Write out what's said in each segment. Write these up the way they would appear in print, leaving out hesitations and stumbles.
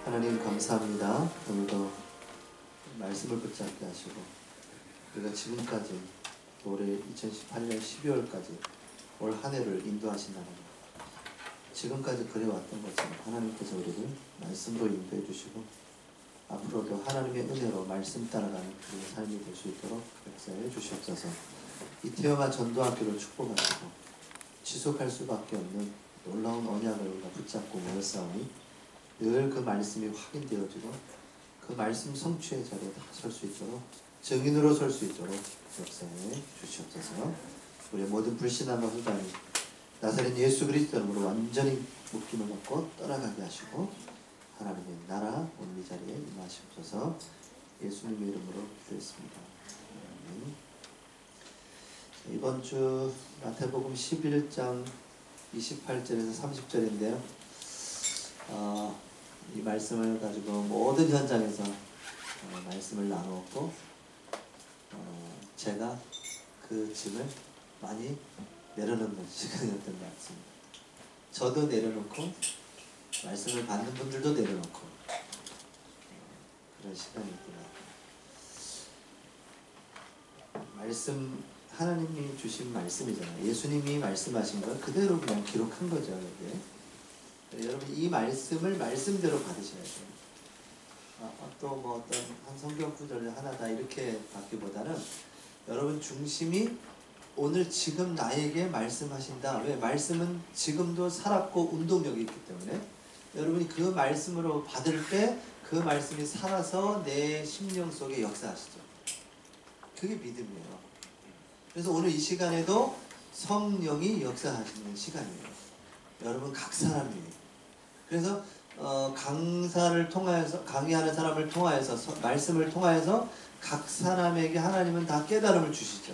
하나님 감사합니다. 오늘도 말씀을 붙잡게 하시고 우리가 지금까지 올해 2018년 12월까지 올 한 해를 인도하신 하나님, 지금까지 그래왔던 것처럼 하나님께서 우리를 말씀으로 인도해 주시고 앞으로도 하나님의 은혜로 말씀 따라가는 우리의 삶이 될 수 있도록 역사해 주시옵소서. 이 태영아 전도학교를 축복하시고 지속할 수밖에 없는 놀라운 언약을 우리가 붙잡고 모였사오니 늘 그 말씀이 확인되어지고 그 말씀 성취의 자리에 다 설 수 있도록, 증인으로 설 수 있도록 역사해 주시옵소서. 우리의 모든 불신함과 후단이 나사렛 예수 그리스도 이름으로 완전히 묶임을 놓고 떠나가게 하시고 하나님의 나라 오늘 이 자리에 임하시옵소서. 예수님의 이름으로 기도했습니다. 이번 주 마태복음 11장 28절에서 30절인데요. 이 말씀을 가지고 모든 현장에서 말씀을 나누었고 제가 그 짐을 많이 내려놓는 시간이었던 것 같습니다. 저도 내려놓고 말씀을 받는 분들도 내려놓고 그런 시간이었던 것 같아요. 말씀, 하나님이 주신 말씀이잖아요. 예수님이 말씀하신 걸 그대로 그냥 기록한 거죠. 이게. 여러분 이 말씀을 말씀대로 받으셔야 돼요. 또 뭐 어떤 한 성경 구절을 하나다 이렇게 받기보다는 여러분 중심이 오늘 지금 나에게 말씀하신다. 왜? 말씀은 지금도 살았고 운동력이 있기 때문에 여러분이 그 말씀으로 받을 때 그 말씀이 살아서 내 심령 속에 역사하시죠. 그게 믿음이에요. 그래서 오늘 이 시간에도 성령이 역사하시는 시간이에요. 여러분 각 사람이. 그래서 강사를 통하여서, 강의하는 사람을 통하여서, 말씀을 통하여서 각 사람에게 하나님은 다 깨달음을 주시죠.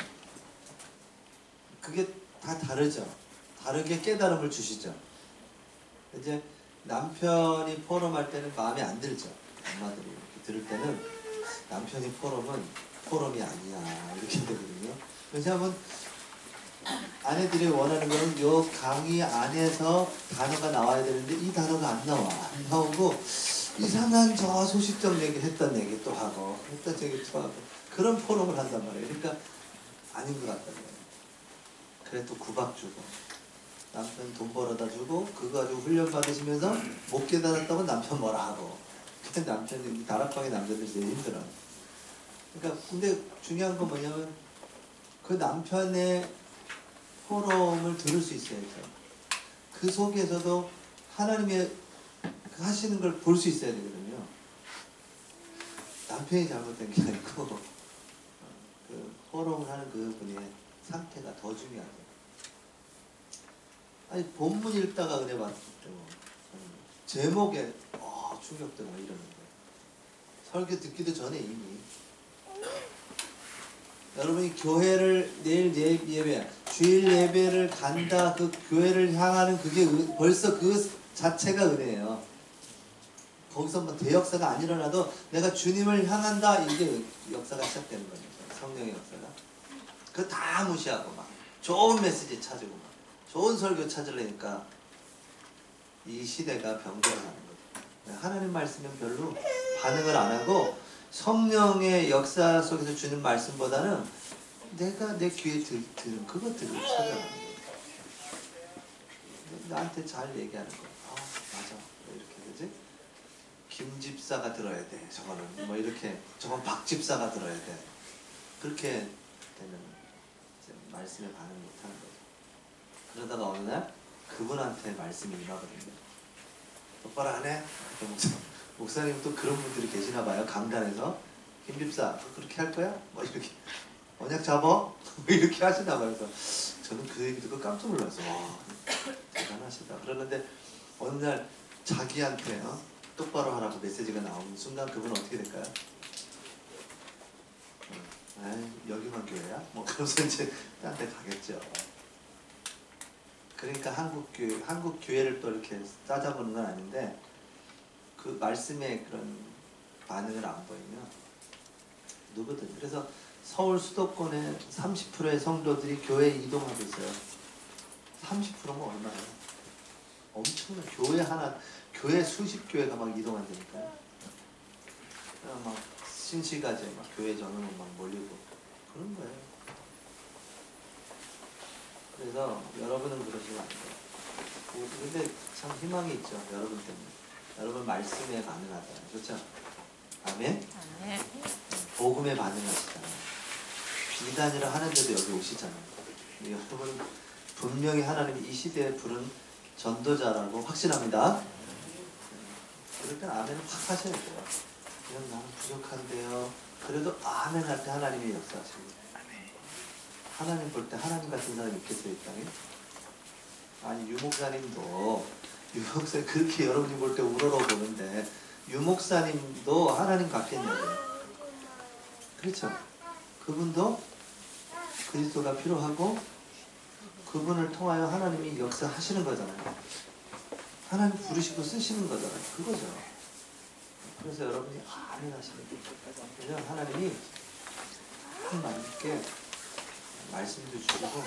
그게 다 다르죠. 다르게 깨달음을 주시죠. 이제 남편이 포럼할 때는 마음에 안 들죠. 엄마들이 이렇게 들을 때는 남편이 포럼은 포럼이 아니야 이렇게 되거든요. 왜냐하면 아내들이 원하는 거는 요 강의 안에서 단어가 나와야 되는데 이 단어가 안 나와. 안 나오고 이상한 저 소식적 얘기 했던 얘기 또 하고 했던 얘기 또 하고 그런 포럼을 한단 말이에요. 그러니까 아닌 것 같단 말이에요. 그래 또 구박 주고 남편 돈 벌어다 주고 그거 가지고 훈련 받으시면서 못 깨달았다고 남편 뭐라 하고. 근데 남편이 다락방의 남자들이 제일 힘들어. 그러니까 근데 중요한 건 뭐냐면 그 남편의 포럼을 들을 수 있어야죠. 그 속에서도 하나님의 하시는 걸 볼 수 있어야 되거든요. 남편이 잘못된 게 아니고 그 포럼을 하는 그 분의 상태가 더 중요하죠. 아니 본문 읽다가 은혜 받았죠. 제목에 충격되고 이러는데 설교 듣기도 전에 이미 여러분이 교회를 내일 예배, 주일 예배를 간다, 그 교회를 향하는 그게 벌써 그 자체가 은혜예요. 거기서 뭐 대역사가 안 일어나도 내가 주님을 향한다, 이게 역사가 시작되는 거니까. 성령의 역사가. 그거 다 무시하고 막 좋은 메시지 찾고 막 좋은 설교 찾으려니까 이 시대가 병들어가는 거죠. 하나님 말씀은 별로 반응을 안 하고 성령의 역사 속에서 주는 말씀보다는 내가 내 귀에 들은 그것들을 찾아가는 거예요. 나한테 잘 얘기하는 거예요. 맞아. 왜 이렇게 되지? 김집사가 들어야 돼. 저거는 뭐 이렇게, 저건 박집사가 들어야 돼. 그렇게 되면 이제 말씀에 반응 못하는 거죠. 그러다가 어느 날 그분한테 말씀이 임하거든요. 똑바로 안 해? 목사님 또 그런 분들이 계시나 봐요. 강단에서 김집사 그렇게 할 거야? 뭐 이렇게 언약 잡아? 뭐 이렇게 하시나 봐요. 그래서 저는 그 얘기 듣고 깜짝 놀랐어요. 와 대단하시다. 그러는데 어느 날 자기한테 똑바로 하라고 메시지가 나오는 순간 그분은 어떻게 될까요? 여기만 교회야? 뭐 그러면서 이제 딴 데 가겠죠. 그러니까 한국 교회를 또 이렇게 따져보는 건 아닌데 그 말씀에 그런 반응을 안 보이면 누구든. 그래서 서울 수도권의 30%의 성도들이 교회에 이동하고 있어요. 30%면 얼마예요? 엄청난 교회 하나 교회 수십 교회가 막 이동한다니까요. 막 신시가제 막 교회 전원은 막 몰리고 그런 거예요. 그래서 여러분은 그러시면 안 돼요. 근데 참 희망이 있죠. 여러분 때문에. 여러분 말씀에 반응하잖아요. 그렇죠? 아멘? 아멘. 복음에 반응하시잖아요. 이단이라 하는데도 여기 오시잖아요. 여러분 분명히 하나님이 이 시대에 부른 전도자라고 확신합니다. 그럴 땐 아멘을 확 하셔야 돼요. 그냥 나는 부족한데요. 그래도 아멘 할 때 하나님이 역사하시고. 하나님 볼 때 하나님 같은 사람이 있겠어요, 이 땅에? 아니 유목사님도 그렇게 여러분이 볼 때 우러러 보는데 유목사님도 하나님 같겠냐고요. 그렇죠? 그분도 그리스도가 필요하고 그분을 통하여 하나님이 역사하시는 거잖아요. 하나님 부르시고 쓰시는 거잖아요. 그거죠. 그래서 여러분이 아멘 하시는 거예요. 왜냐면 하나님이 참 맞게 말씀도 주시고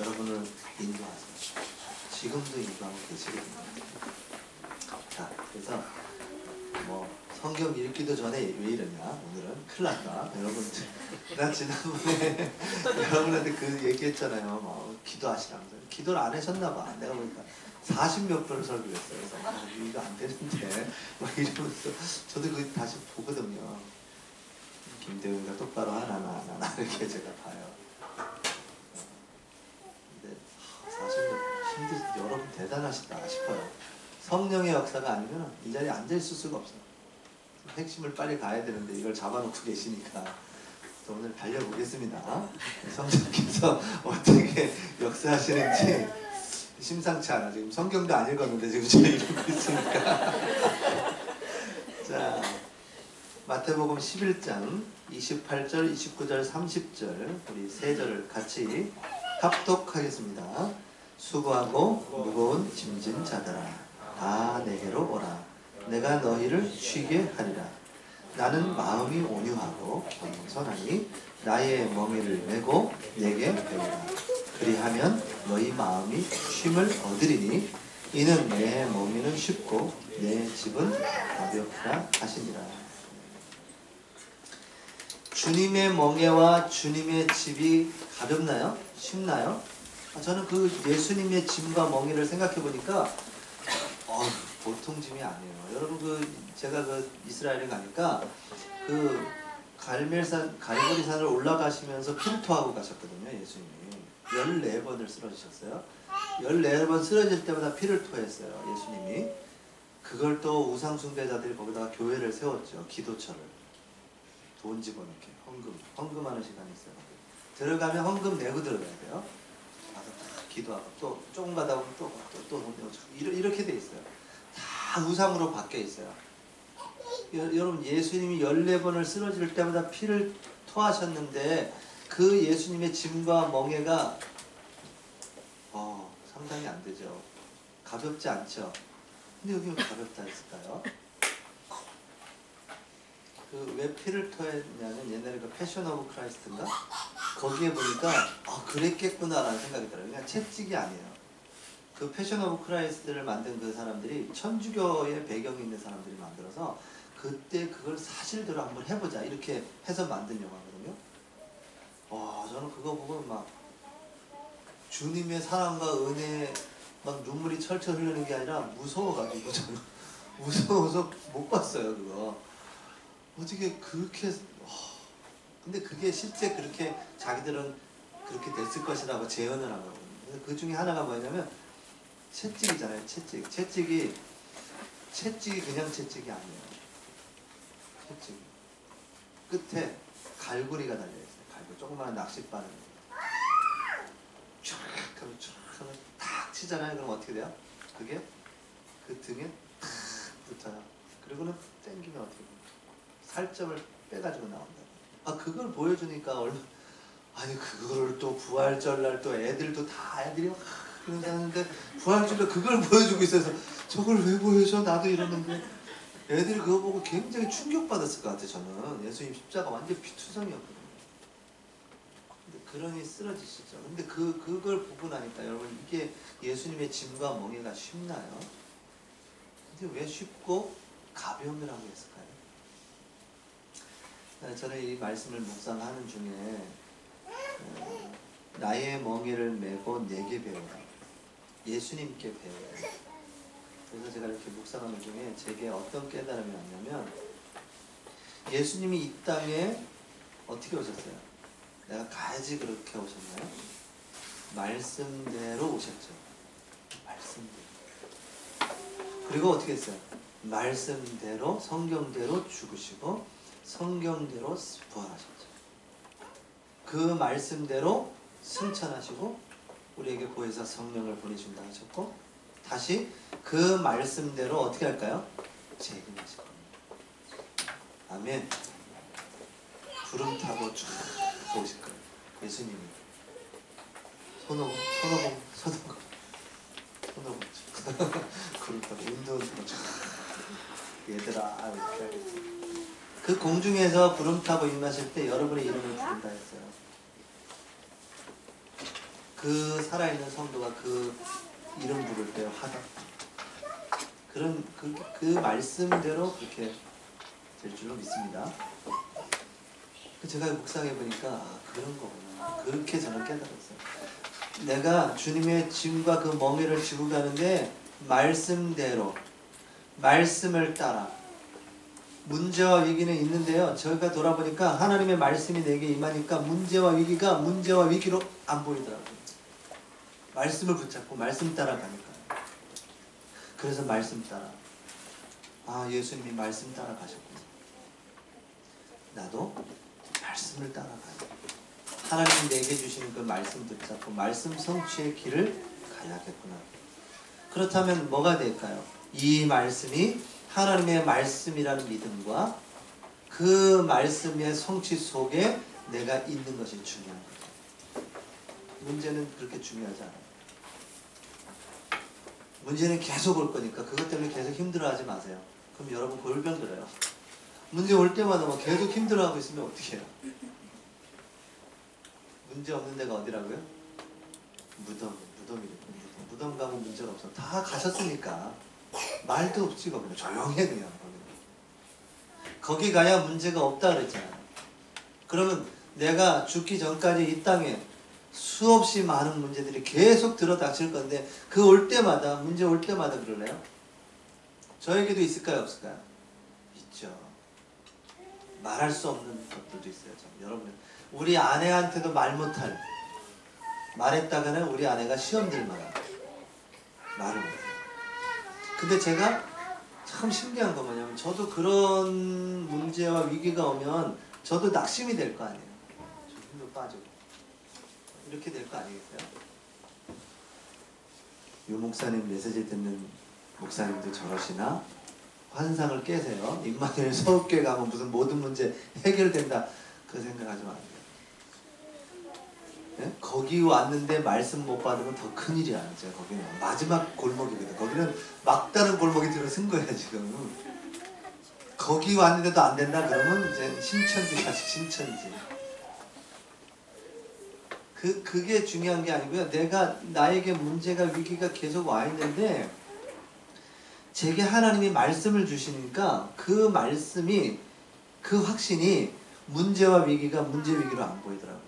여러분을 인도하세요. 지금도 인도하고 계시거든요. 자, 그래서 뭐 성경 읽기도 전에 왜 이러냐 오늘은 큰일 났다. 여러분 나 지난번에 여러분한테 그 얘기했잖아요. 뭐 기도하시라면서 기도를 안 하셨나 봐. 내가 보니까 40몇 번을 설교했어요. 그래서 이거 안 되는데 막 이러면서 저도 그거 다시 보거든요. 김대웅이가 똑바로 하나 이렇게 제가 봐요. 근데 40몇 힘들 여러분 대단하시다 싶어요. 성령의 역사가 아니면 이 자리에 앉아있을 수가 없어요. 핵심을 빨리 가야 되는데 이걸 잡아놓고 계시니까 오늘 달려보겠습니다. 성령께서 어떻게 역사하시는지 심상치 않아. 지금 성경도 안 읽었는데 지금 저 읽고 있으니까. 자, 마태복음 11장 28절, 29절, 30절 우리 세 절을 같이 합독하겠습니다. 수고하고 무거운 짐진 자들아 다 내게로 오라. 내가 너희를 쉬게 하리라. 나는 마음이 온유하고 겸손하니 나의 멍에를 메고 내게 배우라. 그리하면 너희 마음이 쉼을 얻으리니 이는 내 멍에는 쉽고 내 집은 가볍다 하시니라. 주님의 멍에와 주님의 집이 가볍나요? 쉽나요? 저는 그 예수님의 짐과 멍에를 생각해 보니까 보통 짐이 아니에요. 여러분 제가 이스라엘에 가니까 갈보리산을 올라가시면서 피를 토하고 가셨거든요. 예수님이 14번을 쓰러지셨어요. 14번 쓰러질 때마다 피를 토했어요. 예수님이. 그걸 또 우상숭배자들이 거기다가 교회를 세웠죠. 기도처를. 돈 집어넣게 헌금하는 시간이 있어요. 들어가면 헌금 내고 들어가야 돼요. 가서 다 기도하고 또 조금 가다 보면 또 돈 내고 이렇게 돼 있어요. 다 우상으로 바뀌어 있어요. 여러분 예수님이 14번을 쓰러질 때마다 피를 토하셨는데 그 예수님의 짐과 멍에가 상당히 안 되죠. 가볍지 않죠. 근데 여기 왜 가볍다 했을까요? 왜 피를 토했냐면 옛날에 패션 오브 크라이스트인가? 거기에 보니까 그랬겠구나라는 생각이 들어요. 그냥 채찍이 아니에요. 그 패션 오브 크라이스트를 만든 그 사람들이 천주교의 배경이 있는 사람들이 만들어서 그때 그걸 사실대로 한번 해보자 이렇게 해서 만든 영화거든요. 저는 그거 보고 막 주님의 사랑과 은혜 막 눈물이 철철 흐르는 게 아니라 무서워가지고 저는 무서워서 못 봤어요. 그거 어떻게 그렇게 근데 그게 실제 그렇게 자기들은 그렇게 됐을 것이라고 재현을 한 거거든요. 그 중에 하나가 뭐냐면 채찍이잖아요. 채찍이 그냥 채찍이 아니에요. 채찍 끝에 갈고리가 달려있어요. 갈고리 조그마한 낚싯바늘 쫙 하면 탁 치잖아요. 그럼 어떻게 돼요? 그게 그 등에 탁 붙어요. 그리고는 땡기면 어떻게 돼요? 살점을 빼가지고 나온다. 그걸 보여주니까 아니 그거를 또 부활절날 또 애들이 막 그러면서 하는데 부활절날 그걸 보여주고 있어서 저걸 왜 보여줘? 나도 이러는데 애들이 그거 보고 굉장히 충격받았을 것 같아요. 저는 예수님 십자가 완전 피투성이었거든요. 근데 그러니 쓰러지시죠. 근데 그걸 보고 나니까 여러분 이게 예수님의 짐과 멍에가 쉽나요? 근데 왜 쉽고 가벼움이라고 했을까요? 저는 이 말씀을 묵상하는 중에 나의 멍에를 메고 내게 배우라. 예수님께 배우라. 그래서 제가 이렇게 묵상하는 중에 제게 어떤 깨달음이 왔냐면, 예수님이 이 땅에 어떻게 오셨어요? 내가 가야지 그렇게 오셨나요? 말씀대로 오셨죠. 말씀대로. 그리고 어떻게 했어요? 말씀대로, 성경대로 죽으시고 성경대로 부활하셨죠. 그 말씀대로 승천하시고 우리에게 보혜사 성령을 보내준다 하셨고, 다시 그 말씀대로 어떻게 할까요? 재림하실 겁니다. 아멘. 구름 타고 쭉 오실 거예요. 예수님이 손오공 구름 타고 운동 타고 쭉 얘들아 이렇게 하겠지. 그 공중에서 구름 타고 임하실 때 여러분의 이름을 부른다 했어요. 그 살아있는 성도가 그 이름 부를 때 하다. 그런 그 말씀대로 그렇게 될 줄로 믿습니다. 제가 묵상해 보니까 그런 거구나. 그렇게 저는 깨달았어요. 내가 주님의 짐과 그 멍에를 지고 가는데 말씀대로, 말씀을 따라. 문제와 위기는 있는데요, 저희가 돌아보니까 하나님의 말씀이 내게 임하니까 문제와 위기가 문제와 위기로 안 보이더라고요. 말씀을 붙잡고 말씀 따라 가니까. 그래서 말씀 따라. 예수님이 말씀 따라 가셨구나. 나도 말씀을 따라가요. 하나님 내게 주시는 그 말씀 붙잡고 말씀 성취의 길을 가야겠구나. 그렇다면 뭐가 될까요? 이 말씀이 하나님의 말씀이라는 믿음과 그 말씀의 성취 속에 내가 있는 것이 중요한 거죠. 문제는 그렇게 중요하지 않아요. 문제는 계속 올 거니까 그것 때문에 계속 힘들어하지 마세요. 그럼 여러분 골병 들어요. 문제 올 때마다 막 계속 힘들어하고 있으면 어떻게 해요? 문제 없는 데가 어디라고요? 무덤이래요. 무덤 가면 문제가 없어. 다 가셨으니까 말도 없지. 거기는 조용해. 그냥 거기 가야 문제가 없다 그랬잖아요. 그러면 내가 죽기 전까지 이 땅에 수없이 많은 문제들이 계속 들어닥칠 건데 그 올 때마다, 문제 올 때마다 그럴래요? 저에게도 있을까요? 없을까요? 있죠. 말할 수 없는 것들도 있어요. 여러분, 우리 아내한테도 말 못할, 말했다가는 우리 아내가 시험 들 만한 말을 못해요. 근데 제가 참 신기한 거 뭐냐면, 저도 그런 문제와 위기가 오면 저도 낙심이 될 거 아니에요. 좀 힘도 빠지고 이렇게 될 거 아니겠어요? 유 목사님 메시지 듣는 목사님도 저러시나? 환상을 깨세요. 임마누엘 서울교회 가면 무슨 모든 문제 해결된다, 그 생각하지 마세요. 네? 거기 왔는데 말씀 못 받으면 더 큰일이 아니죠. 거기는 마지막 골목이거든. 거기는 막다른 골목이 들어선 거야 지금. 거기 왔는데도 안 된다 그러면 이제 신천지 가시, 신천지. 그게 중요한 게 아니고요. 나에게 문제가, 위기가 계속 와 있는데 제게 하나님이 말씀을 주시니까 그 말씀이, 그 확신이 문제와 위기가 문제 위기로 안 보이더라고요.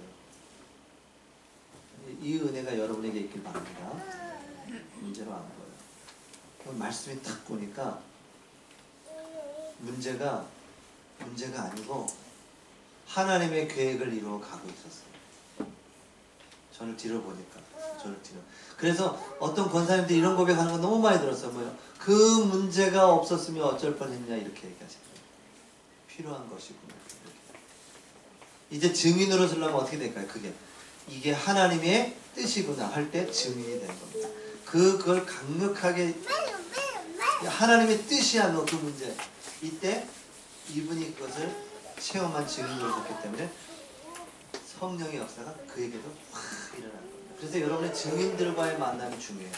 이 은혜가 여러분에게 있길 바랍니다. 문제로 안 보여요. 말씀이 딱 보니까 문제가 아니고 하나님의 계획을 이루어 가고 있었어요. 저를 뒤로 보니까. 그래서 어떤 권사님들이 이런 고백하는 거 너무 많이 들었어요. 뭐요? 그 문제가 없었으면 어쩔 뻔했냐 이렇게 얘기하시더라고요. 필요한 것이구나. 이제 증인으로 서려면 어떻게 될까요? 이게 하나님의 뜻이구나 할 때 증인이 되는 겁니다. 그걸 강력하게 하나님의 뜻이야 너 그 문제. 이때 이분이 그것을 체험한 증인으로 섰기 때문에 성령의 역사가 그에게도 확 일어나는 겁니다. 그래서 여러분의 증인들과의 만남이 중요해요.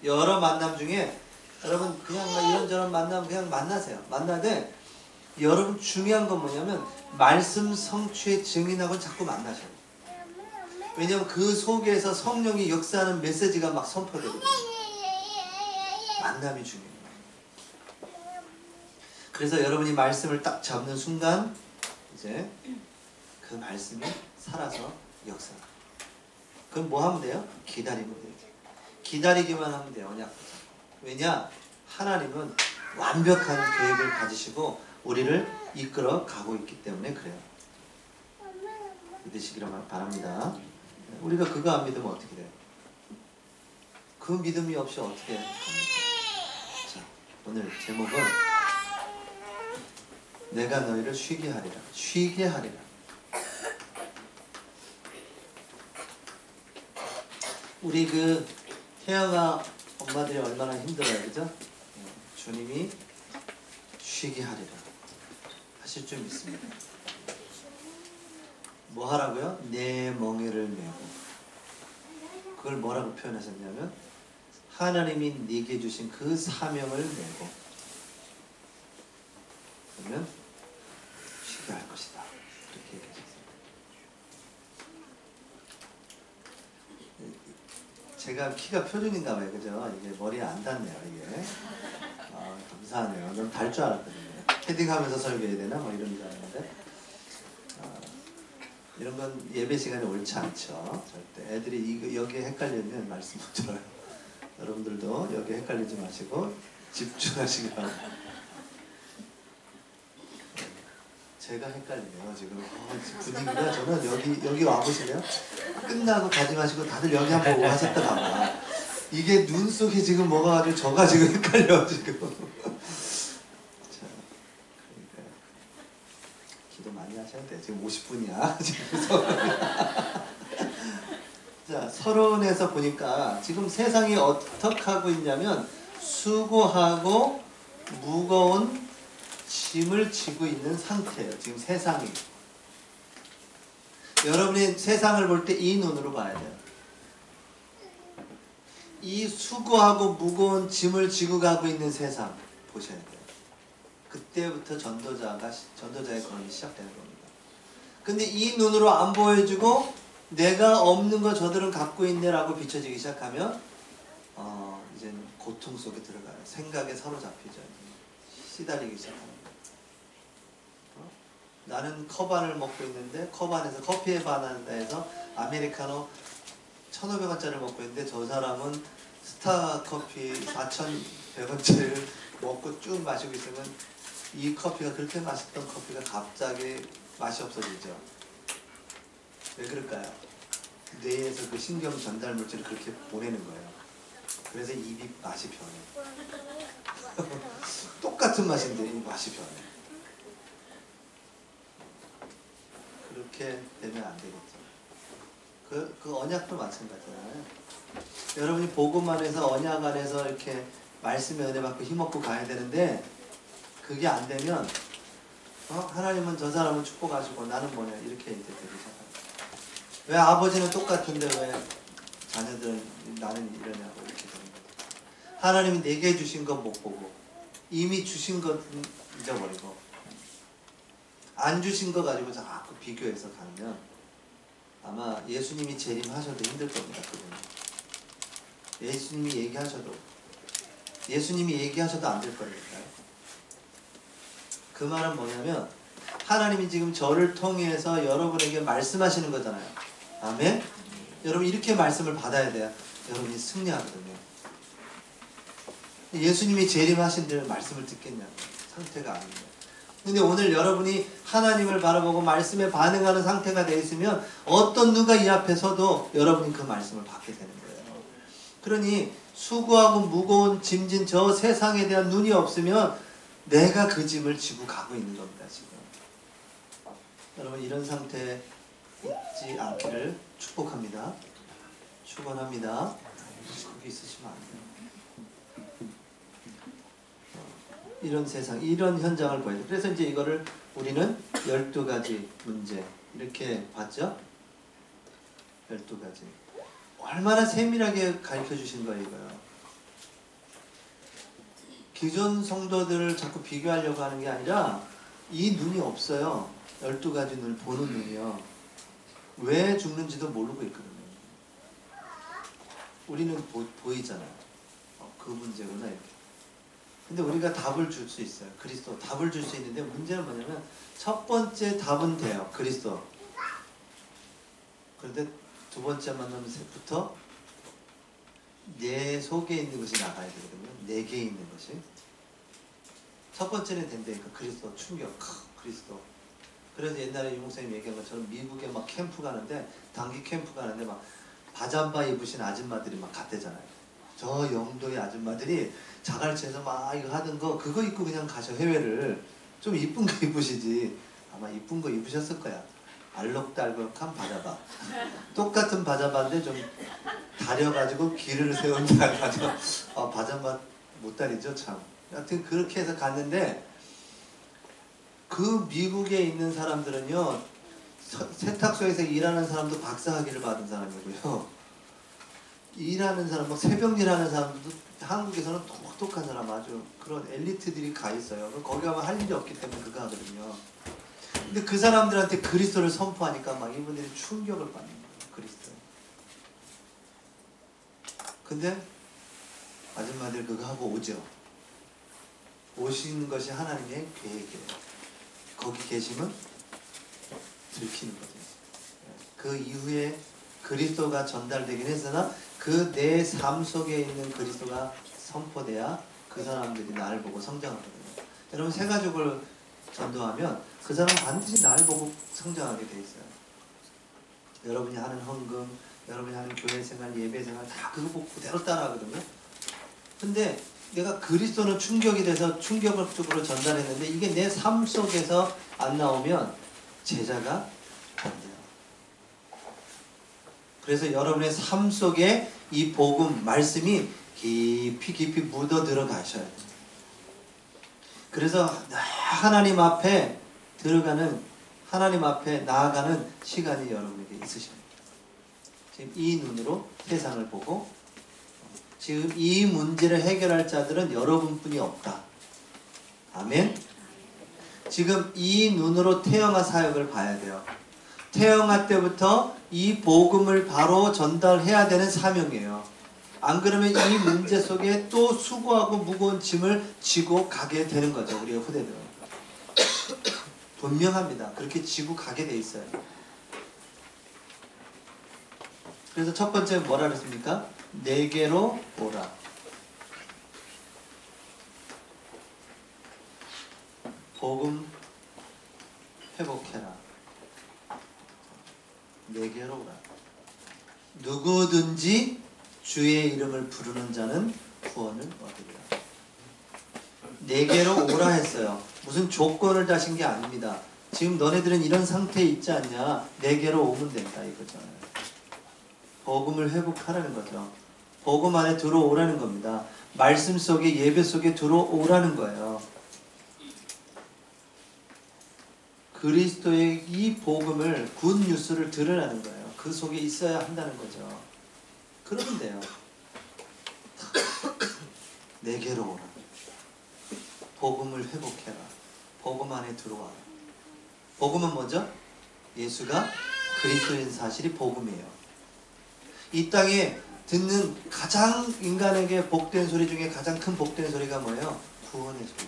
여러 만남 중에 여러분 그냥 이런저런 만남 그냥 만나세요. 만나되 여러분 중요한 건 뭐냐면 말씀 성취의 증인하고는 자꾸 만나셔야 돼요. 왜냐하면 그 속에서 성령이 역사하는 메시지가 막 선포되거든요. 만남이 중요해요. 그래서 여러분이 말씀을 딱 잡는 순간 이제 그 말씀이 살아서 역사. 그럼 뭐 하면 돼요? 기다리면 돼요. 기다리기만 하면 돼요. 언약. 왜냐? 하나님은 완벽한 계획을 가지시고 우리를 이끌어 가고 있기 때문에 그래요. 믿으시기를 바랍니다. 우리가 그거 안 믿으면 어떻게 돼요? 그 믿음이 없이 어떻게 합니까? 자, 오늘 제목은 내가 너희를 쉬게 하리라. 쉬게 하리라. 우리 그 태아가 엄마들이 얼마나 힘들어요, 그죠? 주님이 쉬게 하리라 하실 줄 믿습니다. 뭐 하라고요? 내 멍에를 메고. 그걸 뭐라고 표현하셨냐면 하나님이 네게 주신 그 사명을 메고 그러면 쉬게 할 것이다. 그렇게 얘기하셨습니다. 제가 키가 표준인가 봐요. 그죠? 이게 머리에 안 닿네요. 이게. 아, 감사하네요. 좀 달 줄 알았거든요. 헤딩하면서 설교해야 되나? 뭐 이런 줄 알았는데 이런 건 예배 시간에 옳지 않죠. 절대. 애들이 여기에 헷갈리면 말씀 못 들어요. 여러분들도 여기에 헷갈리지 마시고 집중하시기 바랍니다. 제가 헷갈리네요. 지금 분위기가 저는 여기 와보시네요. 끝나고 가지 마시고 다들 여기 한번 보고 하셨다가 봐. 이게 눈 속에 지금 뭐가 가지고 저가 지금 헷갈려 지금. 자, 그러니까 기도 많이 하셔야 돼. 지금 50분이야. 지금 자, 서론에서 보니까 지금 세상이 어떻게 하고 있냐면 수고하고 무거운 짐을 지고 있는 상태예요. 지금 세상이. 여러분이 세상을 볼 때 이 눈으로 봐야 돼요. 이 수고하고 무거운 짐을 지고 가고 있는 세상 보셔야 돼요. 그때부터 전도자의 거론이 시작되는 겁니다. 근데 이 눈으로 안 보여주고 내가 없는 거 저들은 갖고 있네라고 비춰지기 시작하면 이제는 고통 속에 들어가요. 생각에 사로잡히죠. 시달리기 시작합니다. 나는 컵 안을 먹고 있는데 컵 안에서 커피에 반한다 해서 아메리카노 1,500원짜리를 먹고 있는데 저 사람은 스타 커피 4,100원짜리를 먹고 쭉 마시고 있으면 이 커피가 그렇게 맛있던 커피가 갑자기 맛이 없어지죠. 왜 그럴까요? 뇌에서 그 신경 전달 물질을 그렇게 보내는 거예요. 그래서 입이 맛이 변해. 똑같은 맛인데 이 맛이 변해. 그렇게 되면 안 되겠죠. 그 언약도 마찬가지잖아요. 여러분이 복음 안에서 언약 안에서 이렇게 말씀의 은혜 받고 힘없고 가야 되는데 그게 안 되면 하나님은 저 사람은 축복하시고 나는 뭐냐 이렇게 이제 되기 시작합니다. 왜 아버지는 똑같은데 왜 자녀들은 나는 이러냐고 이렇게 되는 거죠. 하나님이 내게 주신 것 못 보고 이미 주신 것 잊어버리고 안 주신 거 가지고 자꾸 비교해서 가면 아마 예수님이 재림하셔도 힘들 겁니다. 그분은. 예수님이 얘기하셔도 안 될 거니까요. 그 말은 뭐냐면 하나님이 지금 저를 통해서 여러분에게 말씀하시는 거잖아요. 아멘? 여러분 이렇게 말씀을 받아야 돼요. 여러분이 승리하거든요. 예수님이 재림하신 데는 말씀을 듣겠냐고. 상태가 아닙니다. 근데 오늘 여러분이 하나님을 바라보고 말씀에 반응하는 상태가 되어 있으면 어떤 누가 이 앞에 서도 여러분이 그 말씀을 받게 되는 거예요. 그러니 수고하고 무거운 짐진 저 세상에 대한 눈이 없으면 내가 그 짐을 지고 가고 있는 겁니다. 지금. 여러분 이런 상태에 있지 않기를 축복합니다. 축원합니다. 거기 있으시면 안 돼요. 이런 세상, 이런 현장을 보여요. 그래서 이제 이거를 우리는 12가지 문제 이렇게 봤죠? 12가지. 얼마나 세밀하게 가르쳐 주신 거예요, 이거요. 기존 성도들을 자꾸 비교하려고 하는 게 아니라 이 눈이 없어요. 12가지 눈을 보는 눈이요. 왜 죽는지도 모르고 있거든요. 우리는 보이잖아요. 그 문제구나 이렇게. 근데 우리가 답을 줄 수 있어요. 그리스도 답을 줄 수 있는데 문제는 뭐냐면 첫 번째 답은 돼요. 그리스도. 그런데 두 번째 만남부터 내 속에 있는 것이 나가야 되거든요. 내게 있는 것이. 첫 번째는 된다니까. 그리스도 충격. 그리스도. 그래서 옛날에 유 목사님 얘기한 것처럼 미국에 막 캠프 가는데 단기 캠프 가는데 막 바잠바 입으신 아줌마들이 막 갔대잖아요. 저 영도의 아줌마들이 자갈치에서 막 이거 하던 거 그거 입고 그냥 가셔. 해외를. 좀 이쁜 거 입으시지. 아마 이쁜 거 입으셨을 거야. 알록달록한 바자바. 똑같은 바자바인데 좀 다려가지고 길을 세운다. 바자바 못 다리죠 참. 하여튼 그렇게 해서 갔는데 그 미국에 있는 사람들은요, 세탁소에서 일하는 사람도 박사학위를 받은 사람이고요, 일하는 사람, 뭐 새벽 일하는 사람들도 한국에서는 똑똑한 사람, 아주 그런 엘리트들이 가 있어요. 거기 가면 할 일이 없기 때문에 그거 하거든요. 근데 그 사람들한테 그리스도를 선포하니까 막 이분들이 충격을 받는 거예요. 그리스도. 근데 아줌마들 그거 하고 오죠. 오신 것이 하나님의 계획이에요. 거기 계시면 들키는 거죠. 그 이후에 그리스도가 전달되긴 했으나 그 내 삶 속에 있는 그리스도가 선포돼야 그 사람들이 나를 보고 성장하거든요. 여러분 새 가족을 전도하면 그 사람 반드시 나를 보고 성장하게 돼 있어요. 여러분이 하는 헌금, 여러분이 하는 교회 생활, 예배 생활 다 그거 보고 그대로 따라하거든요. 근데 내가 그리스도는 충격이 돼서 충격적으로 전달했는데 이게 내 삶 속에서 안 나오면 제자가 안 돼요. 그래서 여러분의 삶 속에 이 복음, 말씀이 깊이 묻어 들어가셔야 돼요. 그래서 하나님 앞에 들어가는, 하나님 앞에 나아가는 시간이 여러분에게 있으십니다. 지금 이 눈으로 세상을 보고 지금 이 문제를 해결할 자들은 여러분뿐이 없다. 아멘. 지금 이 눈으로 태영아 사역을 봐야 돼요. 태영아 때부터 이 복음을 바로 전달해야 되는 사명이에요. 안 그러면 이 문제 속에 또 수고하고 무거운 짐을 지고 가게 되는 거죠. 우리의 후대들은. 분명합니다. 그렇게 지고 가게 돼 있어요. 그래서 첫 번째 뭐라 그랬습니까? 내게로 오라. 복음 회복해라. 내게로 오라. 누구든지 주의 이름을 부르는 자는 구원을 얻으리라. 내게로 오라 했어요. 무슨 조건을 다신 게 아닙니다. 지금 너네들은 이런 상태에 있지 않냐? 내게로 오면 된다 이거잖아요. 복음을 회복하라는 거죠. 복음 안에 들어오라는 겁니다. 말씀 속에, 예배 속에 들어오라는 거예요. 그리스도의 이 복음을, 굿 뉴스를 들으라는 거예요. 그 속에 있어야 한다는 거죠. 그러면 돼요. 내게로 오라. 복음을 회복해라. 복음 안에 들어와라. 복음은 뭐죠? 예수가 그리스도인 사실이 복음이에요. 이 땅에 듣는 가장 인간에게 복된 소리 중에 가장 큰 복된 소리가 뭐예요? 구원의 소리죠.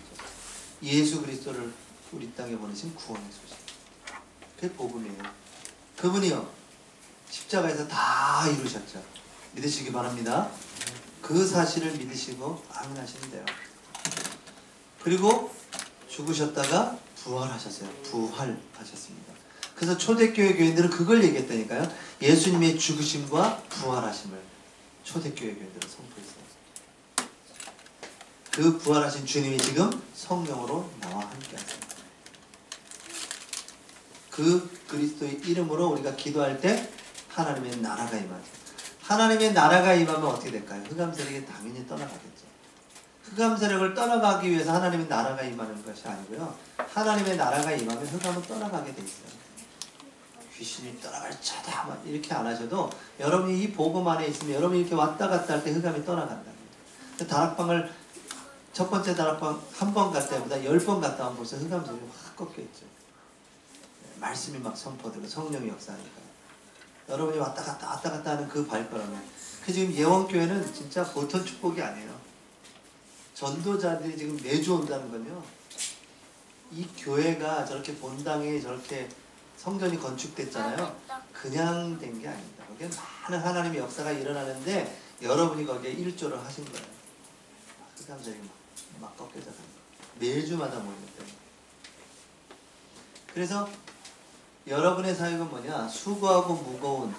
예수 그리스도를 우리 땅에 보내신 구원의 소식. 그게 복음이에요. 그분이요, 십자가에서 다 이루셨죠. 믿으시기 바랍니다. 그 사실을 믿으시고 아멘하시면 돼요. 그리고 죽으셨다가 부활하셨어요. 부활하셨습니다. 그래서 초대교회 교인들은 그걸 얘기했다니까요. 예수님의 죽으심과 부활하심을 초대교회 교인들은 선포했어요. 그 부활하신 주님이 지금 성령으로 나와 함께 하세요. 그 그리스도의 이름으로 우리가 기도할 때 하나님의 나라가 임하죠. 하나님의 나라가 임하면 어떻게 될까요? 흑암 세력이 당연히 떠나가겠죠. 흑암 세력을 떠나가기 위해서 하나님의 나라가 임하는 것이 아니고요. 하나님의 나라가 임하면 흑암은 떠나가게 돼 있어요. 귀신이 떠나갈 차다 막 이렇게 안 하셔도 여러분이 이 복음 안에 있으면 여러분이 이렇게 왔다 갔다 할 때 흑암이 떠나간다. 다락방을 첫 번째 다락방 한 번 갔다 보다 10번 갔다 오면 벌써 흑암 세력이 확 꺾여 있죠. 말씀이 막 선포되고 성령이 역사하니까 여러분이 왔다 갔다 하는 그 발걸음에 그 지금 예원교회는 진짜 보통 축복이 아니에요. 전도자들이 지금 매주 온다는 건요, 이 교회가 저렇게 본당에 저렇게 성전이 건축됐잖아요. 그냥 된 게 아닙니다. 거기에 많은 하나님의 역사가 일어나는데 여러분이 거기에 일조를 하신 거예요. 그 사람들이 막 꺾여져 가는 거예요. 매주마다 모이는데. 그래서 여러분의 사역은 뭐냐? 수고하고 무거운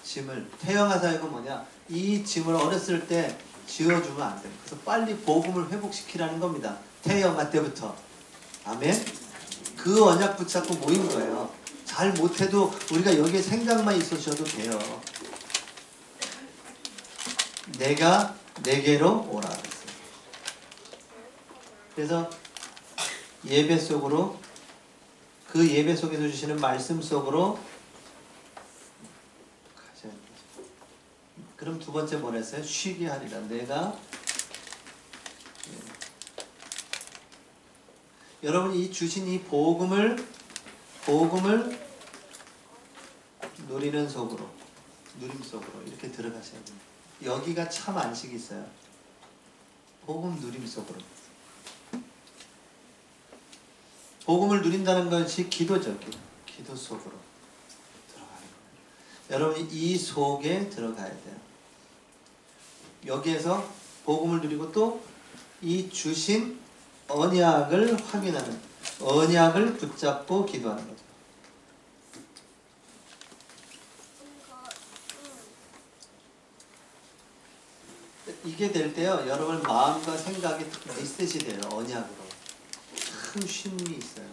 짐을, 태영아 사역은 뭐냐? 이 짐을 어렸을 때 지어주면 안 돼요. 그래서 빨리 복음을 회복시키라는 겁니다. 태영아 때부터. 아멘? 그 언약 붙잡고 모인 거예요. 잘 못해도 우리가 여기에 생각만 있으셔도 돼요. 내가 내게로 오라. 그래서 예배 속으로, 그 예배 속에서 주시는 말씀 속으로 가셔야 돼요. 그럼 두 번째 뭐라 했어요? 쉬게 하리라. 내가 여러분이 이 주신 이 복음을 누리는 속으로, 누림 속으로 이렇게 들어가셔야 돼요. 여기가 참 안식이 있어요. 복음 누림 속으로. 복음을 누린다는 것이 기도죠. 기도 속으로 들어가는 거예요. 여러분이 이 속에 들어가야 돼요. 여기에서 복음을 누리고 또 이 주신 언약을 확인하는, 언약을 붙잡고 기도하는 거죠. 이게 될 때요, 여러분 마음과 생각이 리셋이 돼요. 언약으로. 큰 쉼이 있어요.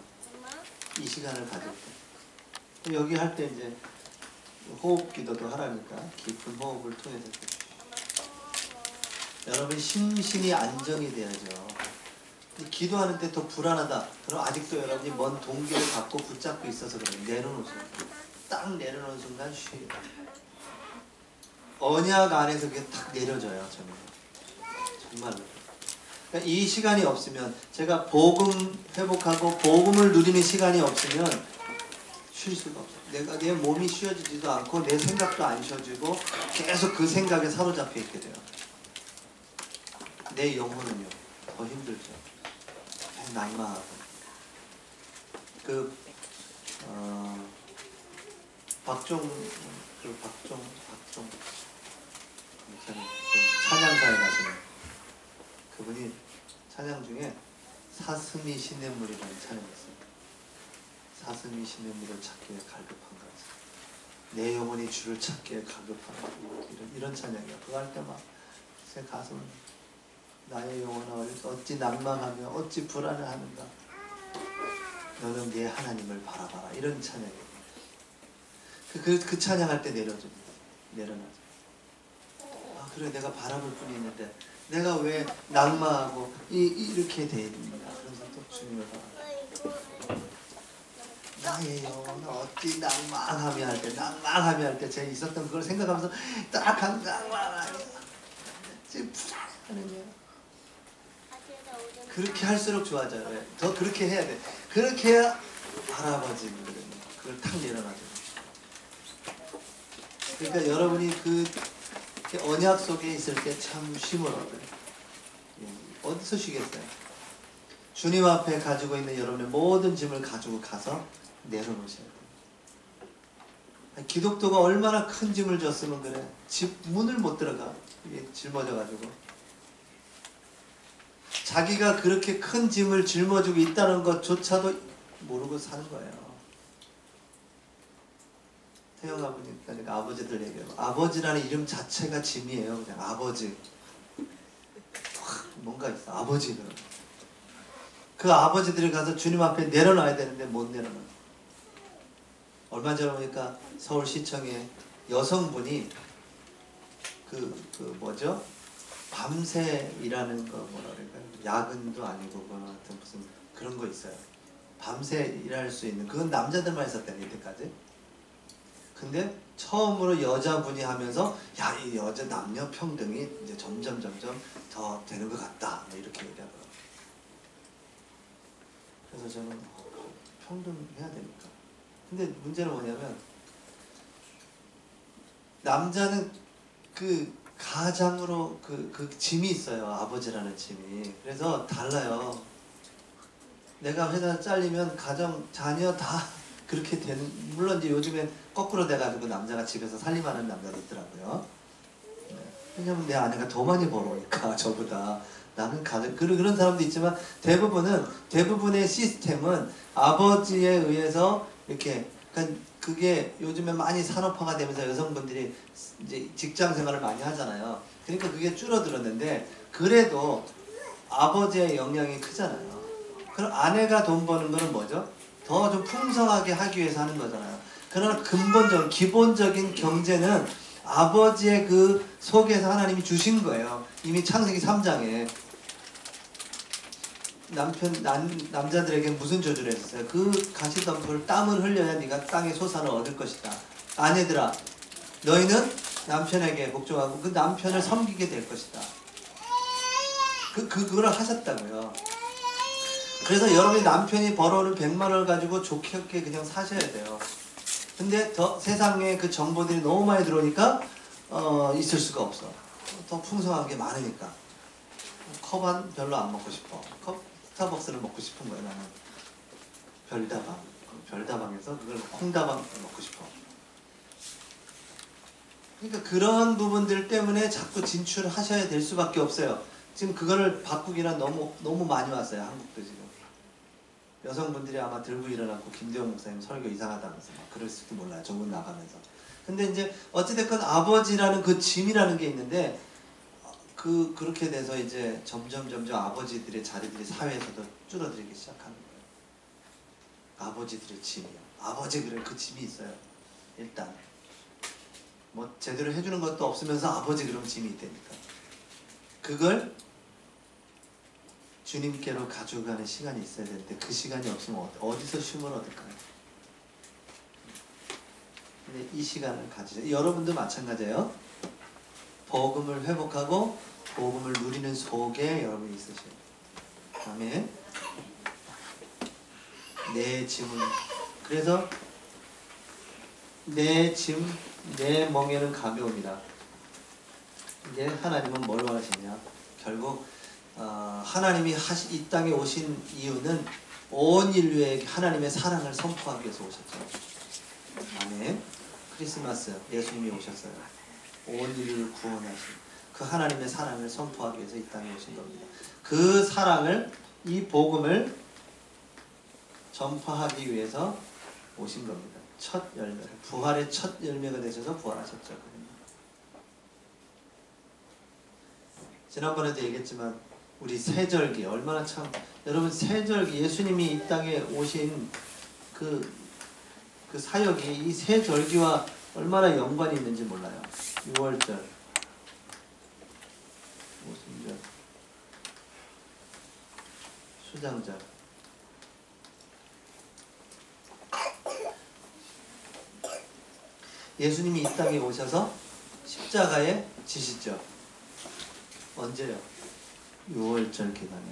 이 시간을 가질 때. 여기 할 때 이제 호흡 기도도 하라니까 깊은 호흡을 통해서. 여러분 심신이 안정이 돼야죠. 기도하는 때 더 불안하다. 그럼 아직도 여러분이 먼 동기를 갖고 붙잡고 있어서 그래요. 내려놓으세요. 딱 내려놓은 순간 쉬어요. 언약 안에서 그게 딱 내려져요. 저는 정말로. 그러니까 이 시간이 없으면, 제가 복음 회복하고 복음을 누리는 시간이 없으면 쉴 수가 없어요. 내 몸이 쉬어지지도 않고 내 생각도 안 쉬어지고 계속 그 생각에 사로잡혀 있게 돼요. 내 영혼은요 더 힘들죠. 낙마하고. 박종 찬양사에 가시는 그분이 찬양 중에 사슴이 시냇물이라는 찬양이 있어요. 사슴이 시냇물을 찾기에 갈급한 것이, 내 영혼이 주를 찾기에 갈급한 것, 이런 찬양이야. 그거 할 때 막 제 가슴은, 나의 영혼아 어찌 낭망하며 어찌 불안해하는가, 너는 네 하나님을 바라봐라, 이런 찬양이에요. 그 찬양할 때 내려줍니다. 내려놔줘. 아 그래, 내가 바라볼 뿐이 있는데 내가 왜 낭망하고 이렇게 돼 있는가. 그래서 또 주님을 바라봐. 나의 영혼아 어찌 낭망하며 할 때, 낭망하며 할 때 제가 있었던 그걸 생각하면서 딱 한 낭망하며 지금 불안해하는 거야. 그렇게 할수록 좋아져요. 더 그렇게 해야 돼. 그렇게 해야 할아버지는 그걸 탁 내려놔줘요. 그러니까 여러분이 그 언약 속에 있을 때 참 쉼을 얻어요. 어디서 쉬겠어요? 주님 앞에 가지고 있는 여러분의 모든 짐을 가지고 가서 내려놓으셔야 돼요. 기독교가 얼마나 큰 짐을 졌으면 그래. 집 문을 못 들어가. 이게 짊어져가지고. 자기가 그렇게 큰 짐을 짊어지고 있다는 것조차도 모르고 사는 거예요. 태영 아버님, 그러니까 아버지들 얘기해요. 아버지라는 이름 자체가 짐이에요. 그냥 아버지. 뭔가 있어. 아버지. 그 아버지들이 가서 주님 앞에 내려놔야 되는데 못 내려놔. 얼마 전에 보니까 서울시청에 여성분이 뭐죠? 밤새 일하는 거 뭐라 그럴까요? 야근도 아니고 뭐 하여튼 무슨 그런 거 있어요. 밤새 일할 수 있는, 그건 남자들만 했었다니 이때까지. 근데 처음으로 여자분이 하면서 야, 이 여자 남녀 평등이 이제 점점 더 되는 것 같다, 이렇게 얘기하더라고요. 그래서 저는 평등해야 되니까. 근데 문제는 뭐냐면 남자는 그 가장으로 그 짐이 있어요. 아버지라는 짐이. 그래서 달라요. 내가 회사 잘리면 가정, 자녀 다 그렇게 되는, 물론 이제 요즘엔 거꾸로 돼가지고 남자가 집에서 살림하는 남자도 있더라고요. 왜냐면 내 아내가 더 많이 벌어오니까 저보다. 나는 가정, 그런 사람도 있지만 대부분의 시스템은 아버지에 의해서 이렇게, 그러니까 그게 요즘에 많이 산업화가 되면서 여성분들이 이제 직장 생활을 많이 하잖아요. 그러니까 그게 줄어들었는데 그래도 아버지의 영향이 크잖아요. 그럼 아내가 돈 버는 거는 뭐죠? 더 좀 풍성하게 하기 위해서 하는 거잖아요. 그러나 근본적인 기본적인 경제는 아버지의 그 속에서 하나님이 주신 거예요. 이미 창세기 3장에 남자들에게 무슨 저주를 했어요? 그 가시덤불 땀을 흘려야 네가 땅의 소산을 얻을 것이다. 아내들아, 너희는 남편에게 복종하고 그 남편을 섬기게 될 것이다. 그걸 하셨다고요. 그래서 여러분이 남편이 벌어오는 100만 원을 가지고 좋게 그냥 사셔야 돼요. 근데 더 세상에 그 정보들이 너무 많이 들어오니까 있을 수가 없어. 더 풍성한 게 많으니까. 컵은 별로 안 먹고 싶어. 스타벅스를 먹고 싶은 거예요. 나는 별다방에서 그걸 콩다방 먹고 싶어. 그러니까 그런 부분들 때문에 자꾸 진출하셔야 될 수밖에 없어요. 지금 그거를 바꾸기는 너무 많이 왔어요. 한국도 지금. 여성분들이 아마 들고 일어나고 김대영 목사님 설교 이상하다면서 막 그럴지도 몰라요. 저분 나가면서. 근데 이제 어찌됐건 아버지라는 그 짐이라는 게 있는데 그렇게 돼서 이제 점점 아버지들의 자리들이 사회에서도 줄어들기 시작하는 거예요. 아버지들의 짐이요. 아버지 그래 그 짐이 있어요. 일단 뭐 제대로 해주는 것도 없으면서 아버지 그럼 짐이 있다니까. 그걸 주님께로 가져가는 시간이 있어야 되는데 그 시간이 없으면 어디서 쉼을 얻을까요? 근데 이 시간을 가지죠. 여러분도 마찬가지예요. 복음을 회복하고 복음을 누리는 속에 여러분이 있으셔요. 아멘. 내 짐은, 그래서 내 짐, 내 멍에는 가벼움이다. 이제 하나님은 뭘 원하시냐? 결국 하나님이 이 땅에 오신 이유는 온 인류에게 하나님의 사랑을 선포하기 위해서 오셨죠. 아멘. 크리스마스 예수님이 오셨어요. 온 인류를 구원하신 그 하나님의 사랑을 선포하기 위해서 이 땅에 오신 겁니다. 그 사랑을, 이 복음을 전파하기 위해서 오신 겁니다. 첫 열매, 부활의 첫 열매가 되셔서 부활하셨죠. 지난번에도 얘기했지만 우리 세절기 얼마나 참, 여러분 세절기 예수님이 이 땅에 오신 그 사역이 이 세절기와 얼마나 연관이 있는지 몰라요. 6월절, 오순절, 수장절. 예수님이 이 땅에 오셔서 십자가에 지시죠. 언제요? 6월절 기간에.